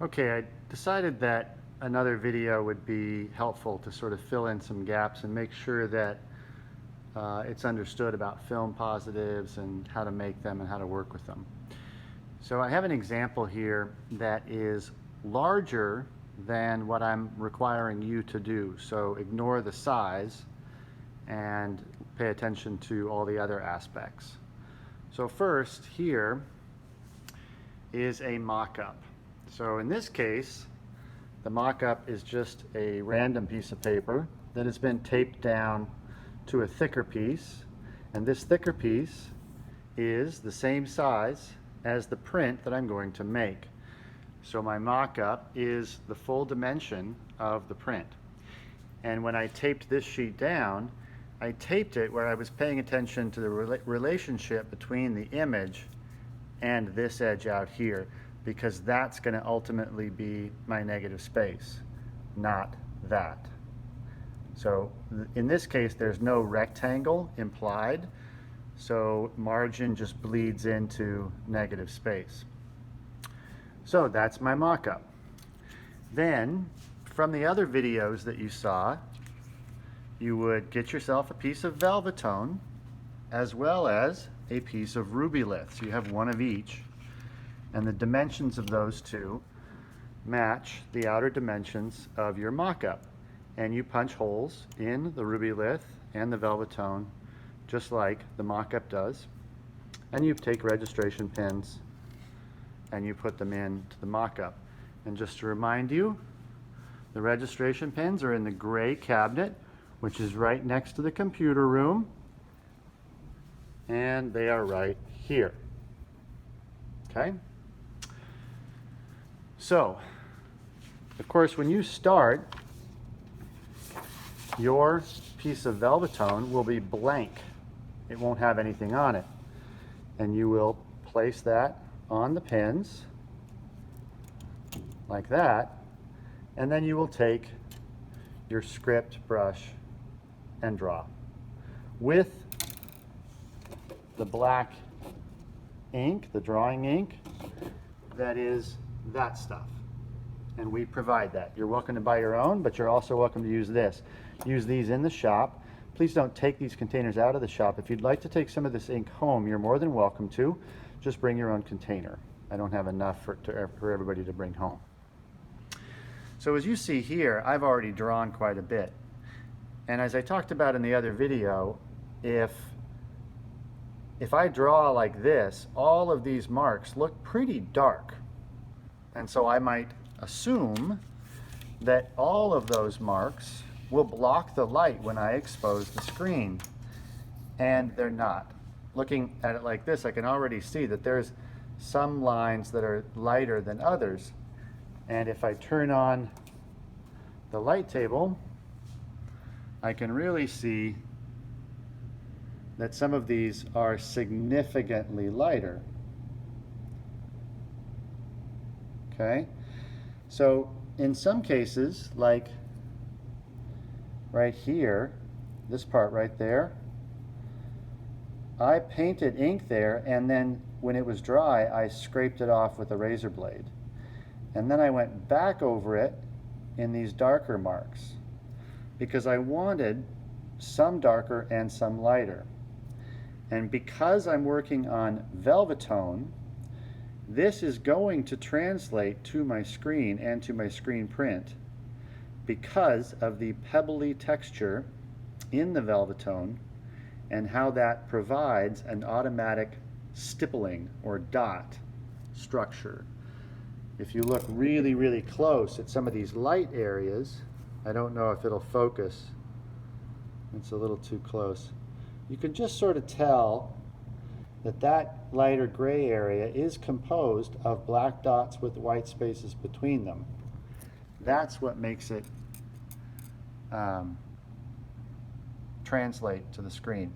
Okay, I decided that another video would be helpful to sort of fill in some gaps and make sure that it's understood about film positives and how to make them and how to work with them. So I have an example here that is larger than what I'm requiring you to do. So ignore the size and pay attention to all the other aspects. So first, here is a mock-up. So in this case, the mock-up is just a random piece of paper that has been taped down to a thicker piece, and this thicker piece is the same size as the print that I'm going to make. So my mock-up is the full dimension of the print. And when I taped this sheet down, I taped it where I was paying attention to the relationship between the image and this edge out here, because that's going to ultimately be my negative space, not that. So in this case, there's no rectangle implied, so margin just bleeds into negative space. So that's my mock-up. Then, from the other videos that you saw, you would get yourself a piece of Velvetone as well as a piece of Rubylith. So you have one of each, and the dimensions of those two match the outer dimensions of your mock-up. And you punch holes in the Rubylith and the Velvetone just like the mock-up does. And you take registration pins and you put them into the mock-up. And just to remind you, the registration pins are in the gray cabinet, which is right next to the computer room. And they are right here. Okay? So, of course, when you start, your piece of Velvetone will be blank. It won't have anything on it. And you will place that on the pins, like that, and then you will take your script brush and draw. With the black ink, the drawing ink, that is that stuff. And we provide that. You're welcome to buy your own, but you're also welcome to use this. Use these in the shop. Please don't take these containers out of the shop. If you'd like to take some of this ink home, you're more than welcome to. Just bring your own container. I don't have enough for everybody to bring home. So as you see here, I've already drawn quite a bit. And as I talked about in the other video, if I draw like this, all of these marks look pretty dark. And so I might assume that all of those marks will block the light when I expose the screen. And they're not. Looking at it like this, I can already see that there's some lines that are lighter than others. And if I turn on the light table, I can really see that some of these are significantly lighter. Okay? So in some cases, like right here, this part right there, I painted ink there, and then when it was dry, I scraped it off with a razor blade. And then I went back over it in these darker marks because I wanted some darker and some lighter. And because I'm working on Velvetone, this is going to translate to my screen and to my screen print because of the pebbly texture in the Velvetone and how that provides an automatic stippling or dot structure. If you look really, really close at some of these light areas, I don't know if it'll focus. It's a little too close. You can just sort of tell that that lighter gray area is composed of black dots with white spaces between them. That's what makes it translate to the screen.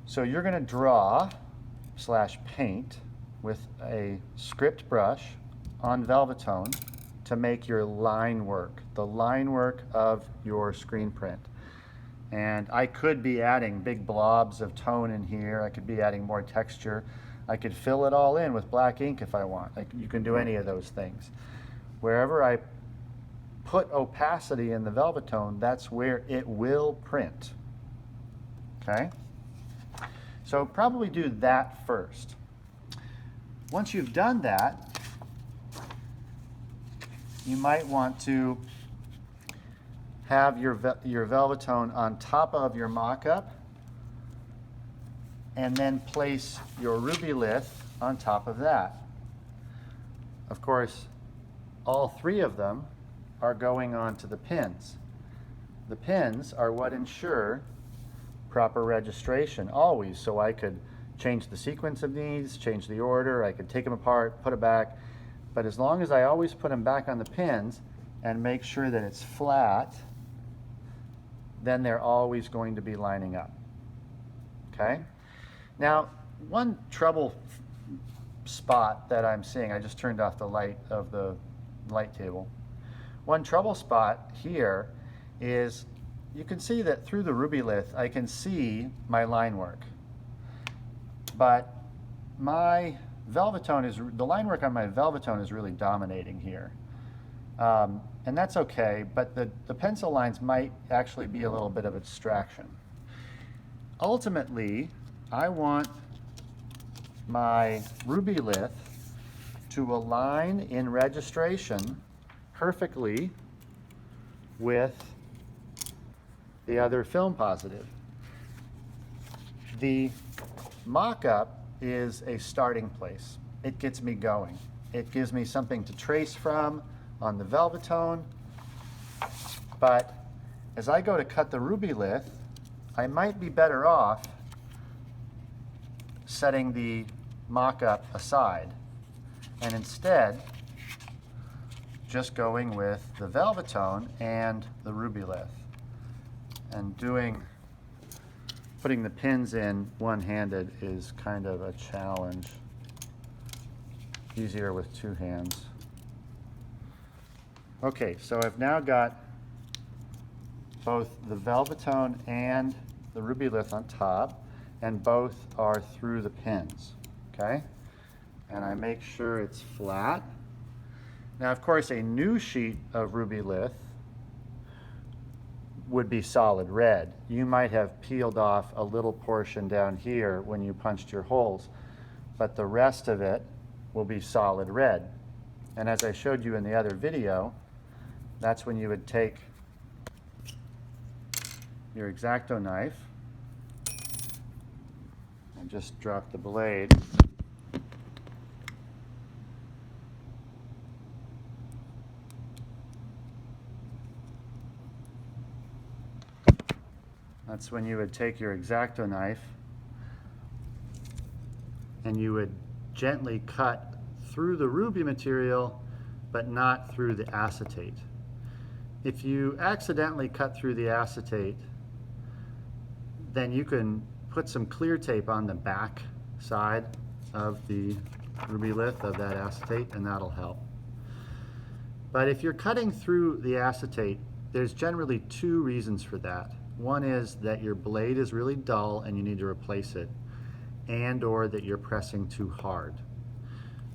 So you're going to draw / paint with a script brush on Velvetone to make your line work, the line work of your screen print. And I could be adding big blobs of tone in here. I could be adding more texture. I could fill it all in with black ink if I want. You can do any of those things. Wherever I put opacity in the Velvetone, that's where it will print. Okay? So probably do that first. Once you've done that, you might want to have your Velvetone on top of your mock-up and then place your ruby lith on top of that. Of course, all three of them are going onto the pins. The pins are what ensure proper registration always, so I could change the sequence of these, change the order, I could take them apart, put it back, but as long as I always put them back on the pins and make sure that it's flat, then they're always going to be lining up. Okay? Now, one trouble spot that I'm seeing, I just turned off the light of the light table. One trouble spot here is you can see that through the ruby lith I can see my line work. But my Velvetone the line work on my Velvetone is really dominating here. And that's okay, but the pencil lines might actually be a little bit of a distraction. Ultimately, I want my ruby lith to align in registration perfectly with the other film positive. The mock-up is a starting place. It gets me going. It gives me something to trace from on the Velvetone, but as I go to cut the ruby lith, I might be better off setting the mock-up aside and instead just going with the Velvetone and the ruby lith and putting the pins in one-handed is kind of a challenge. Easier with two hands. Okay, so I've now got both the Velvetone and the ruby lith on top, and both are through the pins, okay? And I make sure it's flat. Now, of course, a new sheet of ruby lith would be solid red. You might have peeled off a little portion down here when you punched your holes, but the rest of it will be solid red. And as I showed you in the other video, that's when you would take your X-Acto knife and just drop the blade That's when you would take your X-Acto knife and you would gently cut through the ruby material, but not through the acetate. If you accidentally cut through the acetate, then you can put some clear tape on the back side of the ruby lith of that acetate, and that'll help. But if you're cutting through the acetate, there's generally two reasons for that. One is that your blade is really dull and you need to replace it, and or that you're pressing too hard.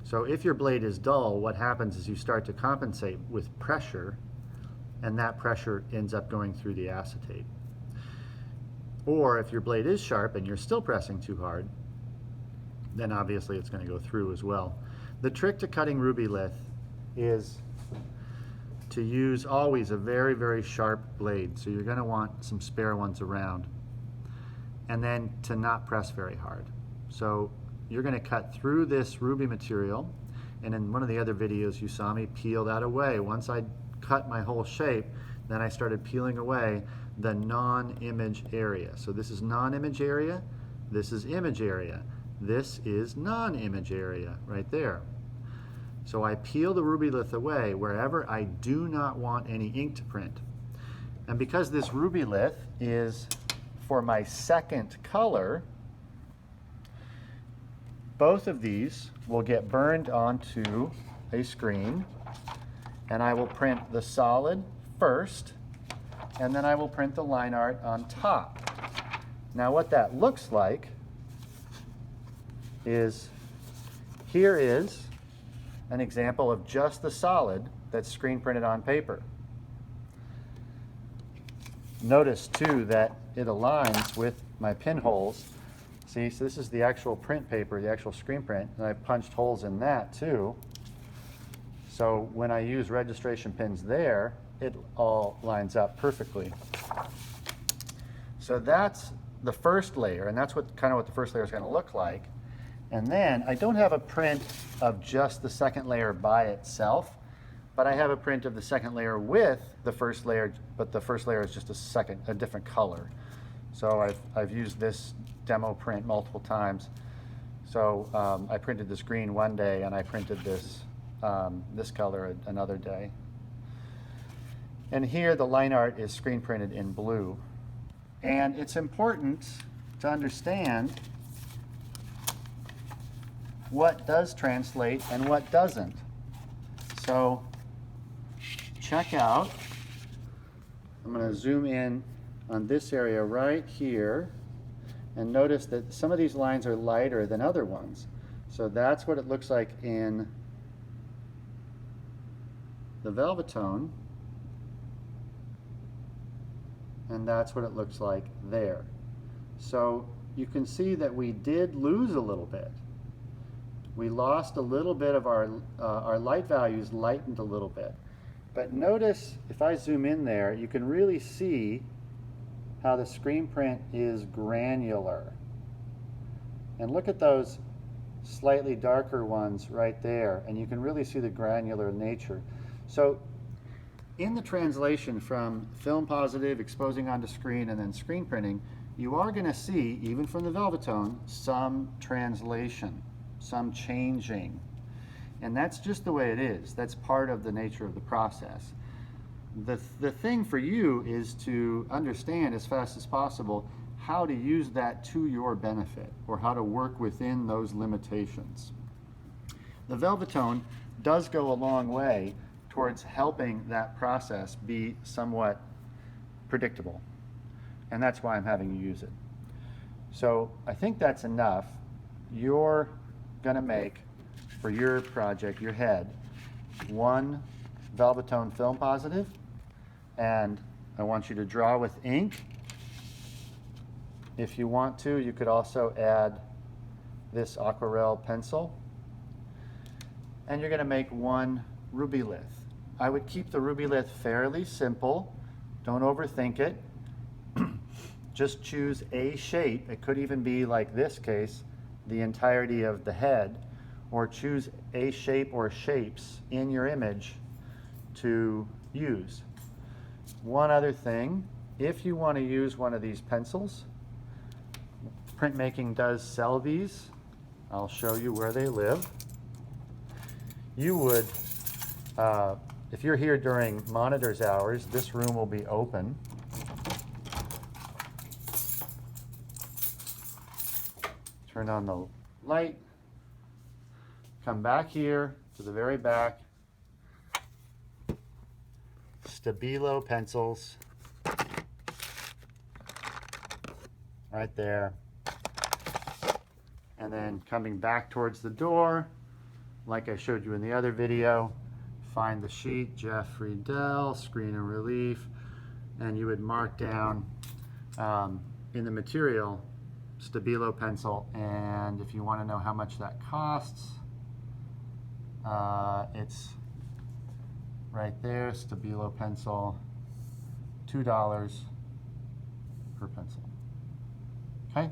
So if your blade is dull, what happens is you start to compensate with pressure, and that pressure ends up going through the acetate. Or if your blade is sharp and you're still pressing too hard, then obviously it's going to go through as well. The trick to cutting ruby lith is to use always a very, very sharp blade. So you're going to want some spare ones around. And then to not press very hard. So you're going to cut through this ruby material, and in one of the other videos you saw me peel that away. Once I cut my whole shape, then I started peeling away the non-image area. So this is non-image area, this is image area, this is non-image area right there. So I peel the ruby lith away wherever I do not want any ink to print. And because this ruby lith is for my second color, both of these will get burned onto a screen, and I will print the solid first, and then I will print the line art on top. Now what that looks like is here is an example of just the solid that's screen printed on paper. Notice too that it aligns with my pinholes. See, so this is the actual print paper, the actual screen print, and I punched holes in that too. So when I use registration pins there, it all lines up perfectly. So that's the first layer, and that's what the first layer is going to look like. And then I don't have a print of just the second layer by itself, but I have a print of the second layer with the first layer, but the first layer is just a different color. So I've used this demo print multiple times. So I printed this green one day, and I printed this this color another day. And here the line art is screen printed in blue. And it's important to understand what does translate and what doesn't. So check out, I'm going to zoom in on this area right here, and notice that some of these lines are lighter than other ones. So that's what it looks like in the Velvetone, and that's what it looks like there. So you can see that we did lose a little bit. We lost a little bit of our light values, lightened a little bit. But notice, if I zoom in there, you can really see how the screen print is granular. And look at those slightly darker ones right there, and you can really see the granular nature. So in the translation from film positive, exposing onto screen, and then screen printing, you are going to see, even from the Velvetone, some translation, some changing. And that's just the way it is. That's part of the nature of the process. The thing for you is to understand as fast as possible how to use that to your benefit, or how to work within those limitations. The Velvetone does go a long way towards helping that process be somewhat predictable. And that's why I'm having you use it. So I think that's enough. You're going to make, for your project, your head, one Velvetone film positive, and I want you to draw with ink. If you want to, you could also add this aquarelle pencil, and you're going to make one rubylith. I would keep the rubylith fairly simple. Don't overthink it. Just choose a shape. It could even be, like this case, the entirety of the head, or choose a shape or shapes in your image to use. One other thing, if you want to use one of these pencils, Printmaking does sell these. I'll show you where they live. You would, if you're here during monitors hours, this room will be open. Turn on the light. Come back here to the very back. Stabilo pencils. Right there. And then coming back towards the door, like I showed you in the other video, find the sheet, Jeffrey Dell, Screen and Relief, and you would mark down in the material, Stabilo pencil, and if you want to know how much that costs, it's right there, Stabilo pencil, $2 per pencil. Okay?